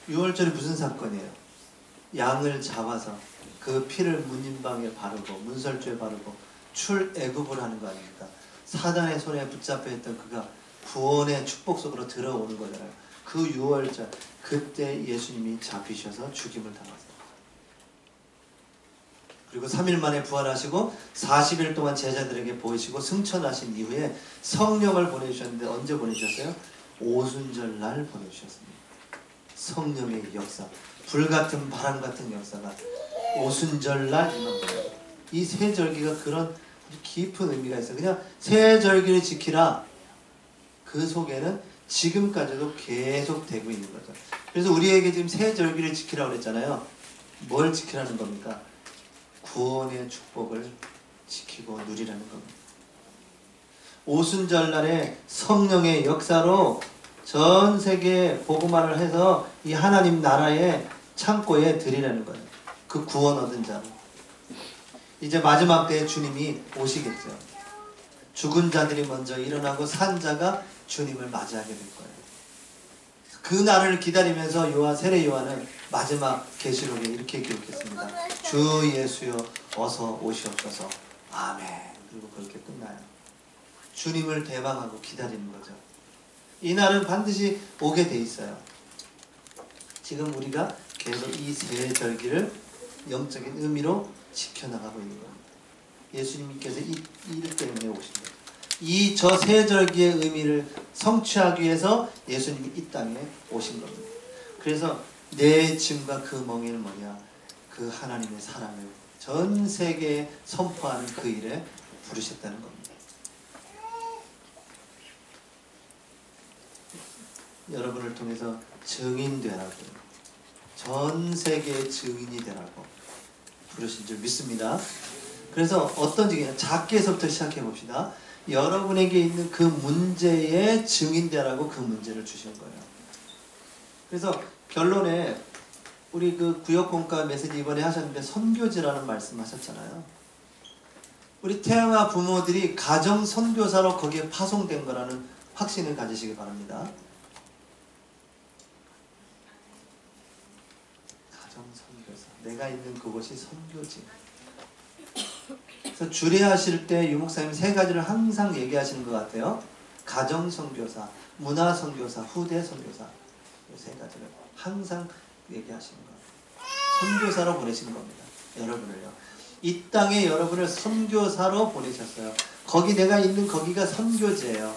6월절이 무슨 사건이에요? 양을 잡아서 그 피를 문인방에 바르고 문설주에 바르고 출애굽을 하는 거 아닙니까? 사단의 손에 붙잡혀 있던 그가 구원의 축복 속으로 들어오는 거잖아요. 그 6월절, 그때 예수님이 잡히셔서 죽임을 당하세요. 그리고 3일 만에 부활하시고 40일 동안 제자들에게 보이시고 승천하신 이후에 성령을 보내주셨는데 언제 보내주셨어요? 오순절 날 보내주셨습니다. 성령의 역사, 불같은 바람같은 역사가 오순절 날 임한 거예요. 이 세절기가 그런 깊은 의미가 있어요. 그냥 세절기를 지키라, 그 속에는 지금까지도 계속 되고 있는 거죠. 그래서 우리에게 지금 세절기를 지키라고 그랬잖아요. 뭘 지키라는 겁니까? 구원의 축복을 지키고 누리라는 겁니다. 오순절날에 성령의 역사로 전 세계에 복음화를 해서 이 하나님 나라의 창고에 드리라는 거예요. 그 구원 얻은 자로. 이제 마지막 때에 주님이 오시겠죠. 죽은 자들이 먼저 일어나고 산 자가 주님을 맞이하게 될 거예요. 그 날을 기다리면서 세례 요한은 마지막 계시록에 이렇게 기록했습니다. 주 예수여 어서 오시옵소서. 아멘. 그리고 그렇게 끝나요. 주님을 대방하고 기다리는 거죠. 이 날은 반드시 오게 돼 있어요. 지금 우리가 계속 이 세 절기를 영적인 의미로 지켜나가고 있는 겁니다. 예수님께서 이 일 때문에 오신 거죠. 이 저 세 절기의 의미를 성취하기 위해서 예수님이 이 땅에 오신 겁니다. 그래서 내 짐과 그 멍에는 뭐냐? 그 하나님의 사랑을 전 세계에 선포하는 그 일에 부르셨다는 겁니다. 여러분을 통해서 증인 되라고, 전 세계의 증인이 되라고 부르신 줄 믿습니다. 그래서 어떤 증인? 작게서부터 시작해 봅시다. 여러분에게 있는 그 문제에 증인 되라고 그 문제를 주신 거예요. 그래서 결론에 우리 그 구역공과 메시지 이번에 하셨는데 선교지라는 말씀 하셨잖아요. 우리 태영아 부모들이 가정 선교사로 거기에 파송된 거라는 확신을 가지시기 바랍니다. 가정 선교사, 내가 있는 그곳이 선교지. 그래서 주례하실 때 유목사님 세 가지를 항상 얘기하시는 것 같아요. 가정 선교사, 문화 선교사, 후대 선교사, 이 세 가지를 항상 얘기하시는 거예요. 선교사로 보내시는 겁니다. 여러분을요. 이 땅에 여러분을 선교사로 보내셨어요. 거기 내가 있는 거기가 선교지예요.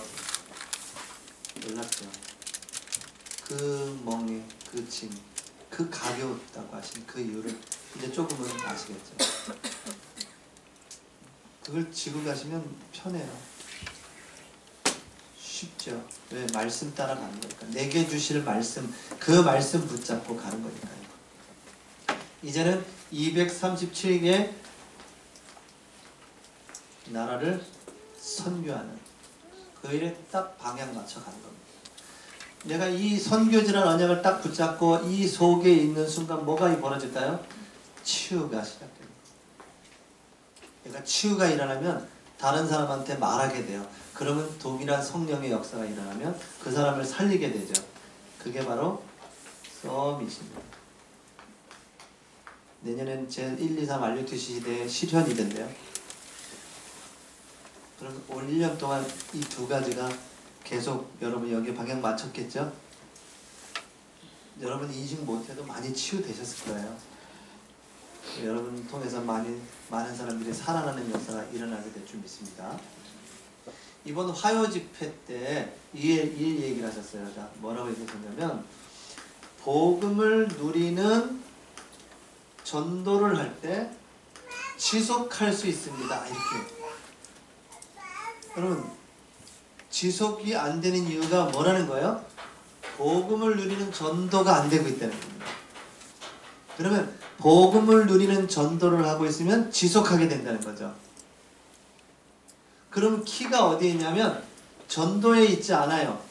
놀랍죠? 그 멍에, 그 짐, 그 가벼웠다고 하신 그 이유를 이제 조금은 아시겠죠? 그걸 지고 가시면 편해요. 쉽죠? 왜? 말씀 따라가는 거니까. 내게 주실 말씀, 그 말씀 붙잡고 가는 거니까요. 이제는 237개 나라를 선교하는 그 일에 딱 방향 맞춰 가는 겁니다. 내가 이 선교지라는 언약을 딱 붙잡고 이 속에 있는 순간 뭐가 벌어질까요? 치유가 시작됩니다. 내가 치유가 일어나면 다른 사람한테 말하게 돼요. 그러면 동일한 성령의 역사가 일어나면 그 사람을 살리게 되죠. 그게 바로 서밋입니다. 내년엔 제 1, 2, 3 RUTC 시대의 실현이던데요. 그럼 올 1년 동안 이 두 가지가 계속 여러분 여기에 방향 맞췄겠죠? 여러분 인식 못해도 많이 치유되셨을 거예요. 여러분 통해서 많은 사람들이 살아나는 역사가 일어나게 될 줄 믿습니다. 이번 화요 집회 때 이 얘기를 하셨어요. 자, 뭐라고 얘기하셨냐면 복음을 누리는 전도를 할 때 지속할 수 있습니다. 이렇게. 여러분 지속이 안 되는 이유가 뭐라는 거예요? 복음을 누리는 전도가 안 되고 있다는 겁니다. 그러면 복음을 누리는 전도를 하고 있으면 지속하게 된다는 거죠. 그럼 키가 어디에 있냐면 전도에 있지 않아요.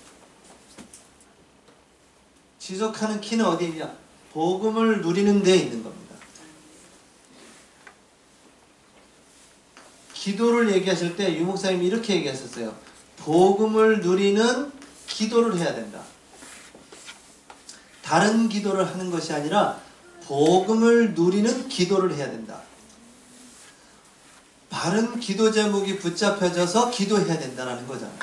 지속하는 키는 어디에 있냐? 복음을 누리는 데에 있는 겁니다. 기도를 얘기하실 때 유목사님이 이렇게 얘기하셨어요. 복음을 누리는 기도를 해야 된다. 다른 기도를 하는 것이 아니라 복음을 누리는 기도를 해야 된다. 바른 기도 제목이 붙잡혀져서 기도해야 된다는 거잖아요.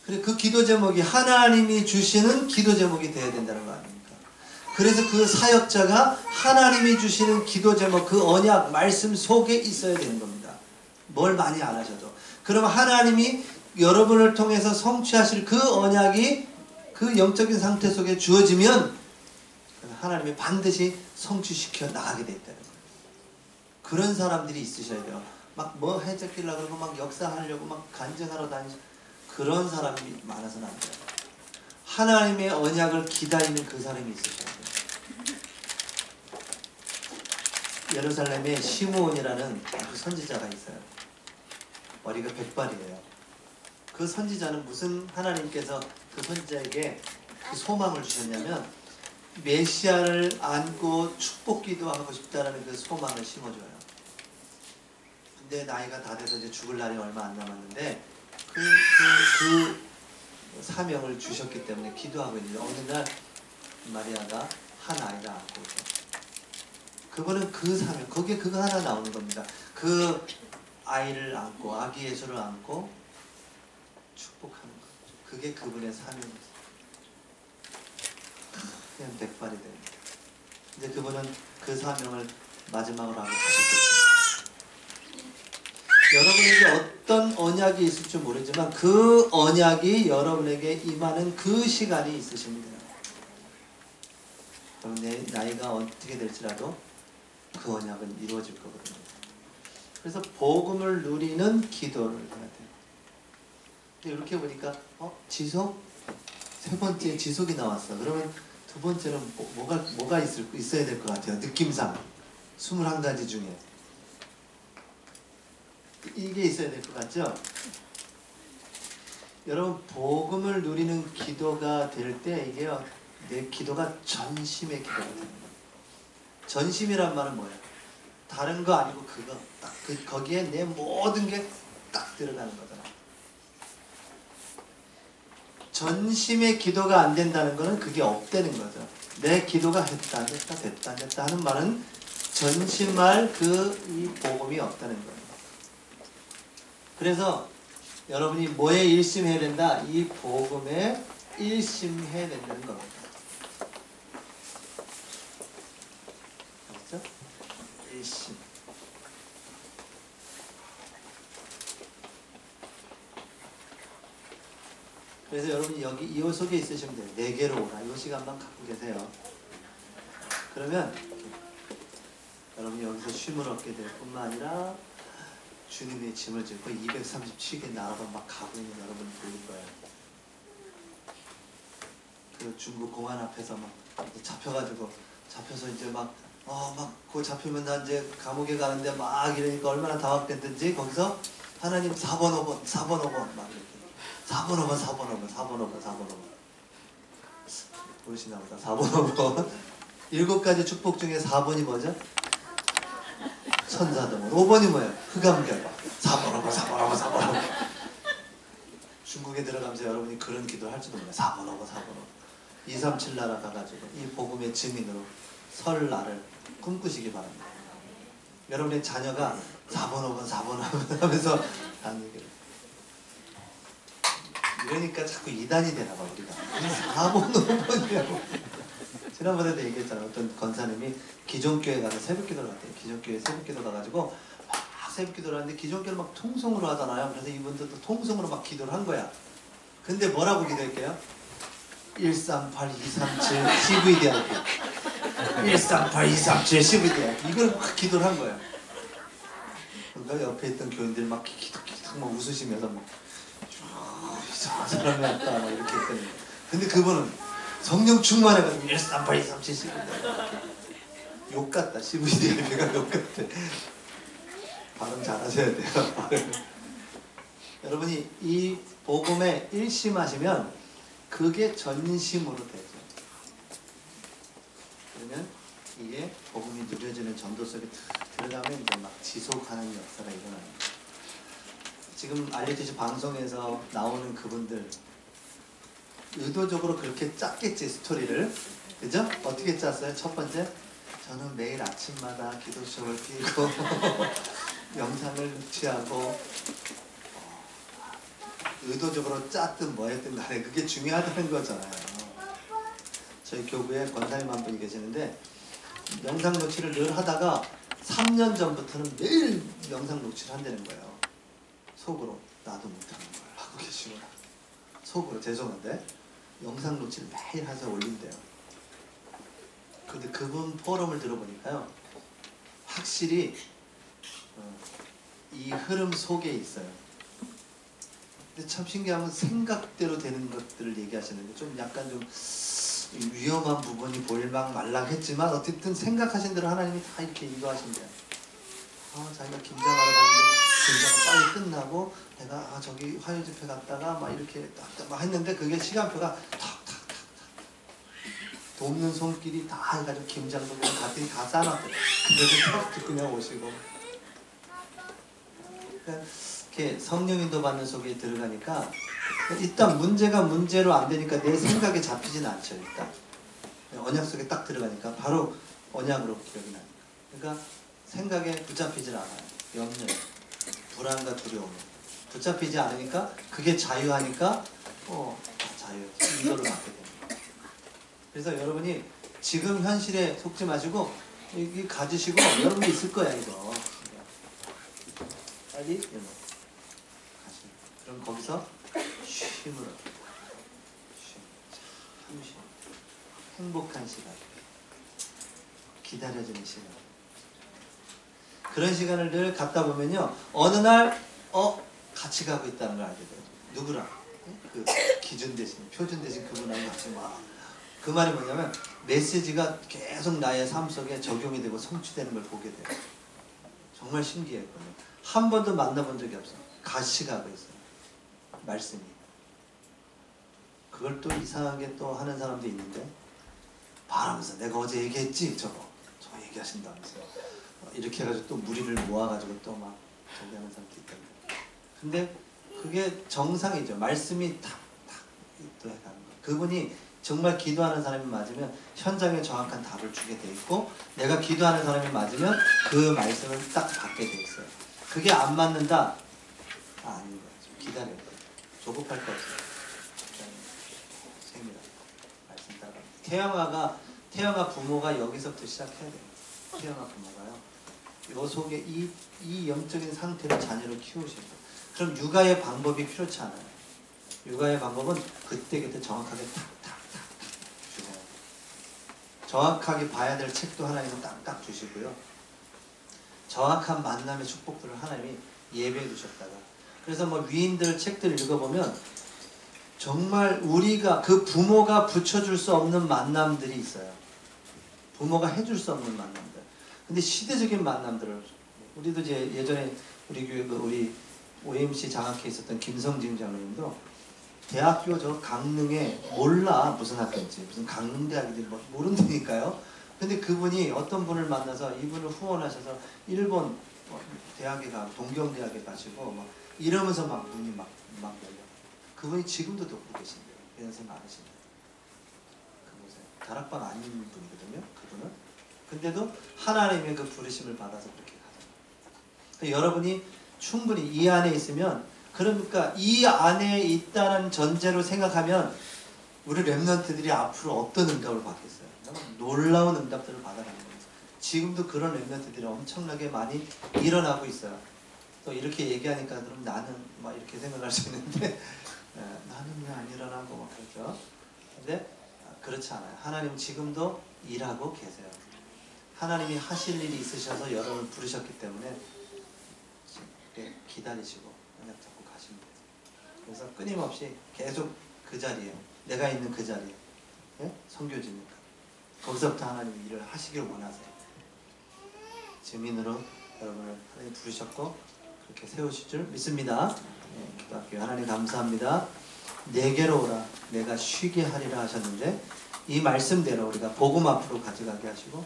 그리고 그 기도 제목이 하나님이 주시는 기도 제목이 되어야 된다는 거 아닙니까? 그래서 그 사역자가 하나님이 주시는 기도 제목, 그 언약, 말씀 속에 있어야 되는 겁니다. 뭘 많이 안 하셔도. 그럼 하나님이 여러분을 통해서 성취하실 그 언약이 그 영적인 상태 속에 주어지면 하나님이 반드시 성취시켜 나가게 돼 있다는 거예요. 그런 사람들이 있으셔야 돼요. 막 뭐 해적기려고 그러고 막 역사하려고 막 간증하러 다니시 그런 사람이 많아서는 안 돼요. 하나님의 언약을 기다리는 그 사람이 있으셔야 돼요. 예루살렘에 시므온이라는 그 선지자가 있어요. 머리가 백발이에요. 그 선지자는 무슨 하나님께서 그 선지자에게 그 소망을 주셨냐면 메시아를 안고 축복 기도하고 싶다라는 그 소망을 심어줘요. 근데 나이가 다 돼서 이제 죽을 날이 얼마 안 남았는데 그 사명을 주셨기 때문에 기도하고 있는데 어느 날 마리아가 한 아이를 안고 오죠. 그거는 그 사명, 거기에 그거 하나 나오는 겁니다. 그 아이를 안고, 아기 예수를 안고 축복하는 것. 그게 그분의 사명이죠. 그냥 백발이 됩니다. 이제 그분은 그 사명을 마지막으로 하고 가셨겠죠. 여러분에게 어떤 언약이 있을지 모르지만 그 언약이 여러분에게 임하는 그 시간이 있으십니다. 그럼 내 나이가 어떻게 될지라도 그 언약은 이루어질 거거든요. 그래서 복음을 누리는 기도를 해야 돼요. 근데 이렇게 보니까 지속? 세 번째 지속이 나왔어. 그러면 두 번째는 뭐가 있어야 될 것 같아요. 느낌상 21가지 중에 이게 있어야 될 것 같죠? 여러분 복음을 누리는 기도가 될 때 이게요, 내 기도가 전심의 기도가 되는 거예요. 전심이란 말은 뭐예요? 다른 거 아니고 그거 딱 거기에 내 모든 게 딱 들어가는 거잖아. 전심의 기도가 안 된다는 거는 그게 없다는 거죠. 내 기도가 했다 안 됐다 됐다 안 됐다 하는 말은 전심할 이 복음이 없다는 거예요. 그래서 여러분이 뭐에 일심해야 된다? 이 복음에 일심해야 된다는 겁니다. 알았죠? 일심. 그래서 여러분이 여기 이 속에 있으시면 돼요. 내게로 오라. 이 시간만 갖고 계세요. 그러면 여러분이 여기서 쉼을 얻게 될 뿐만 아니라 주님의 짐을 짚고 237개 나라로 막 가고 있는 여러분 보일 거예요. 그 중국 공안 앞에서 막 잡혀서 이제 그 잡히면 나 이제 감옥에 가는데 막 이러니까 얼마나 당황됐든지 거기서 하나님 4번 5번 4번 5번 막 이렇게 4번 5번 4번 5번 4번 5번 4번 5번 보이시나 보다. 4번 5번 7가지 축복 중에 4번이 뭐죠? 천사등원. 5번이 뭐예요? 흑암결박. 4번 5번 4번 5번 4번 5번. 중국에 들어가면서 여러분이 그런 기도를 할지도 몰라요. 4번 5번 4번 5번. 237 나라 가가지고 이 복음의 증인으로 설 날을 꿈꾸시기 바랍니다. 여러분의 자녀가 4번 5번 4번 5번 하면서 하는 얘기를. 이러니까 자꾸 이단이 되나 봐 우리가. 4번 5번이라고. 지난번에도 얘기했잖아요. 어떤 권사님이 기존교회 가서 새벽기도를 갔대요. 기존교회 새벽기도 가가지고 막 새벽기도를 하는데 기존교회를 막 통성으로 하잖아요. 그래서 이분도 또 통성으로 막 기도를 한 거야. 근데 뭐라고 기도할게요? 138 237 CVD 할게요. 138 237 CVD 할게요. 이걸 막 기도를 한 거야. 그러니까 옆에 있던 교인들이 막 기득기득 막 웃으시면서 막 이상한 사람이 왔다 막 이렇게 했거든요. 근데 그분은 성령 충만해가지고 138 237 CVD 욕 같다. CVD 할게가 욕 같아. 발음 잘하셔야 돼요. 여러분이 이 복음에 일심하시면 그게 전심으로 되죠. 그러면 이게 복음이 누려지는 전도 속에 들어가면 이제 막 지속하는 역사가 일어납니다. 지금 알려주신 방송에서 나오는 그분들 의도적으로 그렇게 짰겠지 스토리를. 그죠? 어떻게 짰어요? 첫 번째, 저는 매일 아침마다 기도 시험을 피고 영상을 취하고 의도적으로 짰든 뭐했든 간에 그게 중요하다는 거잖아요. 저희 교부에 권사님 한 분이 계시는데 영상 노출을 늘 하다가 3년 전부터는 매일 영상 노출을 한다는 거예요. 속으로 나도 못하는 걸 하고 계시구나. 속으로 죄송한데 영상 노출 매일 해서 올린대요. 근데 그분 포럼을 들어보니까요, 확실히 이 흐름 속에 있어요. 근데 참 신기한 건 생각대로 되는 것들을 얘기하시는데 좀 약간 좀 위험한 부분이 보일막 말랑했지만 어쨌든 생각하신 대로 하나님이 다 이렇게 인도하신대요. 자기가 김장하러 갔는데 김장은 빨리 끝나고 내가 저기 화요 집회 갔다가 막 이렇게 막 했는데 그게 시간표가 탁탁탁탁 돕는 손길이 다 해가지고 김장도 그냥 갔더니 다 싸놨대요. 그래서 탁 그냥 오시고 이렇게 성령 인도 받는 속에 들어가니까 일단 문제가 문제로 안 되니까 내 생각에 잡히진 않죠. 일단 언약 속에 딱 들어가니까 바로 언약으로 기억이 나니까. 그러니까 생각에 붙잡히질 않아요. 염려, 불안과 두려움 붙잡히지 않으니까 그게 자유하니까 자유 이거를 갖게 됩니다. 그래서 여러분이 지금 현실에 속지 마시고 이 가지시고 여러분이 있을 거야 이거. 빨리 가시. 그럼 거기서 쉼으로 잠시 행복한 시간, 기다려지는 시간. 그런 시간을 늘 갖다 보면요 어느 날 같이 가고 있다는 걸 알게 돼요. 누구랑? 그 기준 대신 표준 대신 그분하고 같이 막. 그 말이 뭐냐면 메시지가 계속 나의 삶 속에 적용이 되고 성취되는 걸 보게 돼요. 정말 신기했거든요. 한 번도 만나본 적이 없어요. 같이 가고 있어요. 말씀이. 그걸 또 이상하게 또 하는 사람도 있는데 말하면서 내가 어제 얘기했지 저 얘기하신다면서 이렇게 해가지고 또 무리를 모아가지고 또 막 저기 하는 사람도 있거든요. 근데 그게 정상이죠. 말씀이 탁탁 또 해가는 거. 그분이 정말 기도하는 사람이 맞으면 현장에 정확한 답을 주게 돼 있고 내가 기도하는 사람이 맞으면 그 말씀을 딱 받게 돼 있어요. 그게 안 맞는다? 아닌 거예요. 좀 기다려야 돼요. 조급할 거 없어요. 생입니다. 말씀 따라. 태영아 부모가 여기서부터 시작해야 돼요. 태영아 부모가요. 요 속에 이 영적인 상태로 자녀를 키우셔야 돼요. 그럼 육아의 방법이 필요치 않아요. 육아의 방법은 그때그때 정확하게 탁탁탁 주세요. 정확하게 봐야 될 책도 하나님은 딱딱 주시고요. 정확한 만남의 축복들을 하나님이 예배해 주셨다가 그래서 뭐 위인들 책들을 읽어보면 정말 우리가 그 부모가 붙여줄 수 없는 만남들이 있어요. 부모가 해줄 수 없는 만남들. 근데 시대적인 만남들을 우리도 이제 예전에 우리 교회 우리 OMC 장학회에 있었던 김성진 장로님도 대학교 저 강릉에 몰라 무슨 학교인지 무슨 강릉대학인지 뭐 모른다니까요. 근데 그분이 어떤 분을 만나서 이분을 후원하셔서 일본 대학에 가고 동경대학에 가시고 막 이러면서 막 문이 막 열려. 그분이 지금도 듣고 계신대요. 연세 많으신데. 그곳에 다락방 아닌 분이거든요. 그분은. 근데도 하나님의 그 부르심을 받아서 그렇게 가요. 그러니까 여러분이 충분히 이 안에 있으면 그러니까 이 안에 있다는 전제로 생각하면 우리 랩런트들이 앞으로 어떤 응답을 받겠어요? 놀라운 응답들을 받아가는 거예요. 지금도 그런 랩런트들이 엄청나게 많이 일어나고 있어요. 또 이렇게 얘기하니까 그럼 나는 막 이렇게 생각할 수 있는데 나는 왜 안 일어나고 막 그렇죠. 근데 그렇지 않아요. 하나님 지금도 일하고 계세요. 하나님이 하실 일이 있으셔서 여러분을 부르셨기 때문에 기다리시고 언약 잡고 가시면 돼요. 그래서 끊임없이 계속 그 자리에 내가 있는 그 자리에 선교지니까 거기서부터 하나님 일을 하시길 원하세요. 증인으로 여러분을 하나님 부르셨고 그렇게 세우실 줄 믿습니다. 기도할게요. 하나님 감사합니다. 내게로 오라 내가 쉬게 하리라 하셨는데 이 말씀대로 우리가 복음 앞으로 가져가게 하시고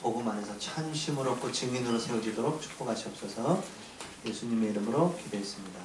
복음 안에서 찬심을 얻고 증인으로 세워지도록 축복하시옵소서. 예수님의 이름으로 기도했습니다.